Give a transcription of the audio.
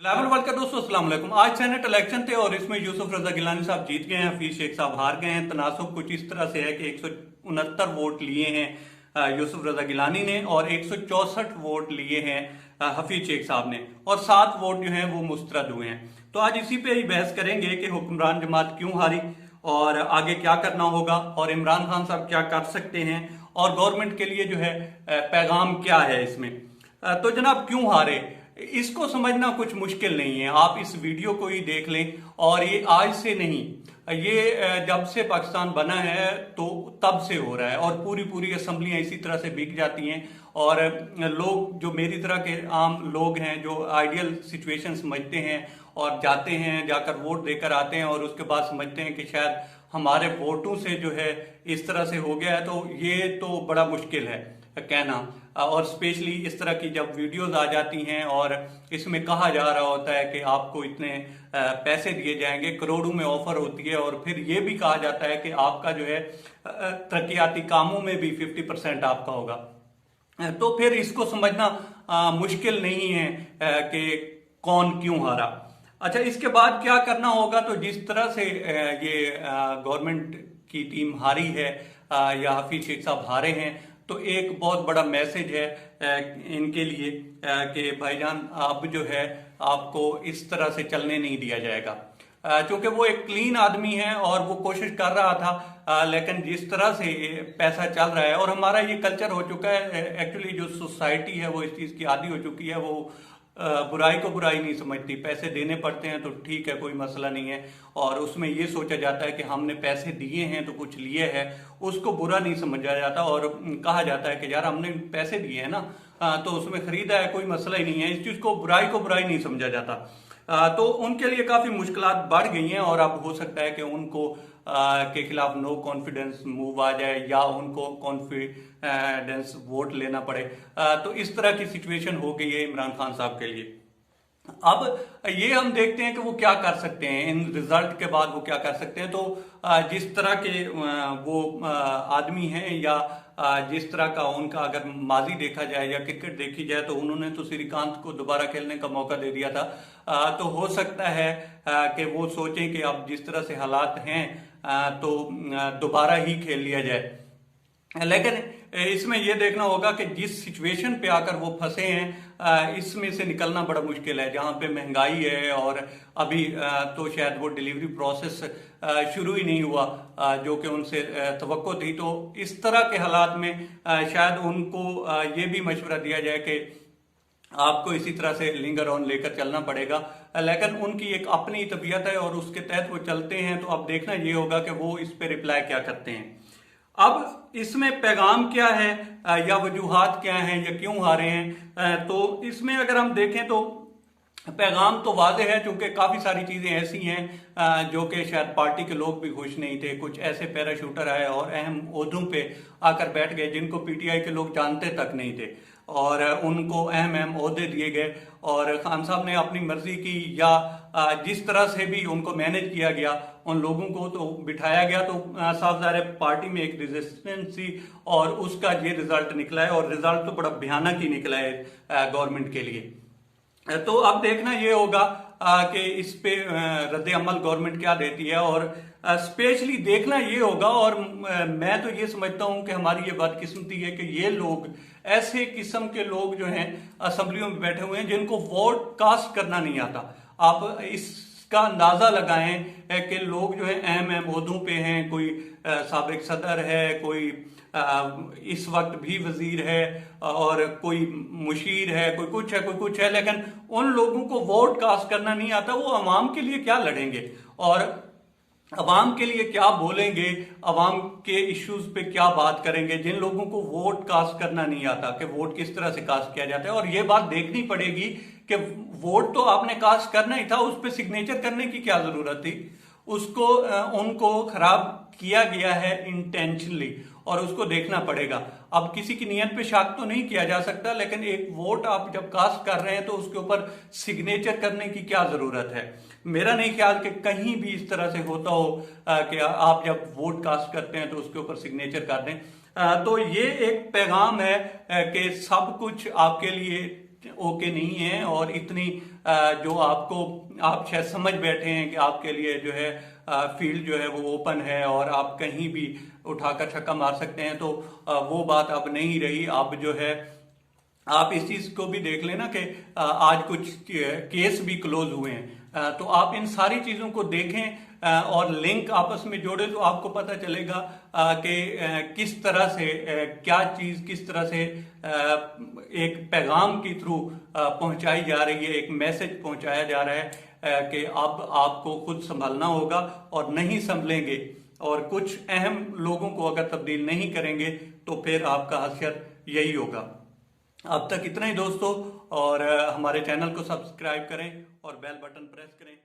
Level world का दोस्तों अस्सलाम वालेकुम। आज सेनेट इलेक्शन थे और इसमें यूसुफ रजा गिलानी साहब जीत गए हैं, हफीज शेख साहब हार गए हैं। तनासुब कुछ इस तरह से है कि 169 वोट लिए हैं यूसुफ रजा गिलानी ने और 164 वोट लिए हैं हफीज शेख साहब ने और 7 वोट जो हैं वो मुस्तरद हुए हैं। तो आज इसी पे ही बहस करेंगे कि हुक्मरान जमात क्यों हारी और आगे क्या करना होगा और इमरान खान साहब क्या कर सकते हैं और गवर्नमेंट के लिए जो है पैगाम क्या है इसमें। तो जनाब क्यों हारे, इसको समझना कुछ मुश्किल नहीं है। आप इस वीडियो को ही देख लें और ये आज से नहीं, ये जब से पाकिस्तान बना है तो तब से हो रहा है और पूरी पूरी असम्बलियां इसी तरह से बिक जाती हैं और लोग जो मेरी तरह के आम लोग हैं जो आइडियल सिचुएशन समझते हैं और जाते हैं, जाकर वोट देकर आते हैं और उसके बाद समझते हैं कि शायद हमारे वोटों से जो है इस तरह से हो गया है, तो ये तो बड़ा मुश्किल है कहना। और स्पेशली इस तरह की जब वीडियोस आ जाती हैं और इसमें कहा जा रहा होता है कि आपको इतने पैसे दिए जाएंगे, करोड़ों में ऑफर होती है और फिर ये भी कहा जाता है कि आपका जो है तरक्याती कामों में भी 50% आपका होगा, तो फिर इसको समझना मुश्किल नहीं है कि कौन क्यों हारा। अच्छा, इसके बाद क्या करना होगा, तो जिस तरह से ये गवर्नमेंट की टीम हारी है या हफीज शेख साहब हारे हैं, तो एक बहुत बड़ा मैसेज है इनके लिए कि भाईजान अब जो है आपको इस तरह से चलने नहीं दिया जाएगा। क्योंकि वो एक क्लीन आदमी है और वो कोशिश कर रहा था, लेकिन जिस तरह से पैसा चल रहा है और हमारा ये कल्चर हो चुका है, एक्चुअली जो सोसाइटी है वो इस चीज़ की आदी हो चुकी है, वो बुराई को बुराई नहीं समझती। पैसे देने पड़ते हैं तो ठीक है, कोई मसला नहीं है और उसमें ये सोचा जाता है कि हमने पैसे दिए हैं तो कुछ लिए है, उसको बुरा नहीं समझा जाता और कहा जाता है कि यार हमने पैसे दिए हैं ना, तो उसमें खरीदा है, कोई मसला ही नहीं है। इस चीज़ को बुराई नहीं समझा जाता। तो उनके लिए काफ़ी मुश्किलात बढ़ गई हैं और अब हो सकता है कि उनको के खिलाफ नो कॉन्फिडेंस मूव आ जाए या उनको कॉन्फिडेंस वोट लेना पड़े। तो इस तरह की सिचुएशन हो गई है इमरान खान साहब के लिए। अब ये हम देखते हैं कि वो क्या कर सकते हैं, इन रिजल्ट के बाद वो क्या कर सकते हैं। तो जिस तरह के वो आदमी हैं या जिस तरह का उनका अगर माजी देखा जाए या क्रिकेट देखी जाए, तो उन्होंने तो श्रीकांत को दोबारा खेलने का मौका दे दिया था। तो हो सकता है कि वो सोचें कि अब जिस तरह से हालात हैं तो दोबारा ही खेल लिया जाए। लेकिन इसमें यह देखना होगा कि जिस सिचुएशन पे आकर वो फंसे हैं इसमें से निकलना बड़ा मुश्किल है, जहां पे महंगाई है और अभी तो शायद वो डिलीवरी प्रोसेस शुरू ही नहीं हुआ जो कि उनसे तवक्को थी। तो इस तरह के हालात में शायद उनको ये भी मशवरा दिया जाए कि आपको इसी तरह से लिंगर ऑन लेकर चलना पड़ेगा, लेकिन उनकी एक अपनी तबीयत है और उसके तहत वो चलते हैं। तो अब देखना ये होगा कि वो इस पे रिप्लाई क्या करते हैं। अब इसमें पैगाम क्या है या वजूहात क्या हैं या क्यों हारे हैं, तो इसमें अगर हम देखें तो पैगाम तो वाज़ेह है, क्योंकि काफ़ी सारी चीज़ें ऐसी हैं जो कि शायद पार्टी के लोग भी खुश नहीं थे। कुछ ऐसे पैराशूटर आए और अहम ओहदों पे आकर बैठ गए जिनको पीटीआई के लोग जानते तक नहीं थे और उनको अहम अहम ओहदे दिए गए और खान साहब ने अपनी मर्जी की या जिस तरह से भी उनको मैनेज किया गया उन लोगों को तो बिठाया गया। तो साफ ज़ाहिर है पार्टी में एक रेजिस्टेंस थी और उसका ये रिजल्ट निकला है और रिजल्ट तो बड़ा भयानक ही निकला है गवर्नमेंट के लिए। तो अब देखना ये होगा कि इस पे रद्द अमल गवर्नमेंट क्या देती है और स्पेशली देखना ये होगा। और मैं तो ये समझता हूँ कि हमारी ये बदकिस्मती है कि ये लोग ऐसे किस्म के लोग जो हैं असेंबलियों में बैठे हुए हैं जिनको वोट कास्ट करना नहीं आता। आप इसका अंदाजा लगाएं कि लोग जो है अहम अहम ओहदों पे हैं, कोई साबिक सदर है, कोई इस वक्त भी वजीर है और कोई मुशीर है, कोई कुछ है, लेकिन उन लोगों को वोट कास्ट करना नहीं आता। वो अवाम के लिए क्या लड़ेंगे और अवाम के लिए क्या बोलेंगे, अवाम के इश्यूज पे क्या बात करेंगे, जिन लोगों को वोट कास्ट करना नहीं आता कि वोट किस तरह से कास्ट किया जाता है। और ये बात देखनी पड़ेगी कि वोट तो आपने कास्ट करना ही था, उस पर सिग्नेचर करने की क्या जरूरत थी। उसको उनको खराब किया गया है इंटेंशनली और उसको देखना पड़ेगा। अब किसी की नीयत पे शक तो नहीं किया जा सकता, लेकिन एक वोट आप जब कास्ट कर रहे हैं तो उसके ऊपर सिग्नेचर करने की क्या जरूरत है। मेरा नहीं ख्याल कि कहीं भी इस तरह से होता हो कि आप जब वोट कास्ट करते हैं तो उसके ऊपर सिग्नेचर कर दें। तो ये एक पैगाम है कि सब कुछ आपके लिए ओके नहीं है, और इतनी जो आपको आप शायद समझ बैठे हैं कि आपके लिए जो है फील्ड जो है वो ओपन है और आप कहीं भी उठाकर छक्का मार सकते हैं, तो वो बात अब नहीं रही। अब जो है आप इस चीज को भी देख लेना कि आज कुछ केस भी क्लोज हुए हैं, तो आप इन सारी चीजों को देखें और लिंक आपस में जोड़े, तो आपको पता चलेगा कि किस तरह से क्या चीज किस तरह से एक पैगाम के थ्रू पहुंचाई जा रही है, एक मैसेज पहुंचाया जा रहा है कि अब आपको खुद संभालना होगा, और नहीं संभलेंगे और कुछ अहम लोगों को अगर तब्दील नहीं करेंगे तो फिर आपका हश्र यही होगा। अब तक इतना ही दोस्तों, और हमारे चैनल को सब्सक्राइब करें और बेल बटन प्रेस करें।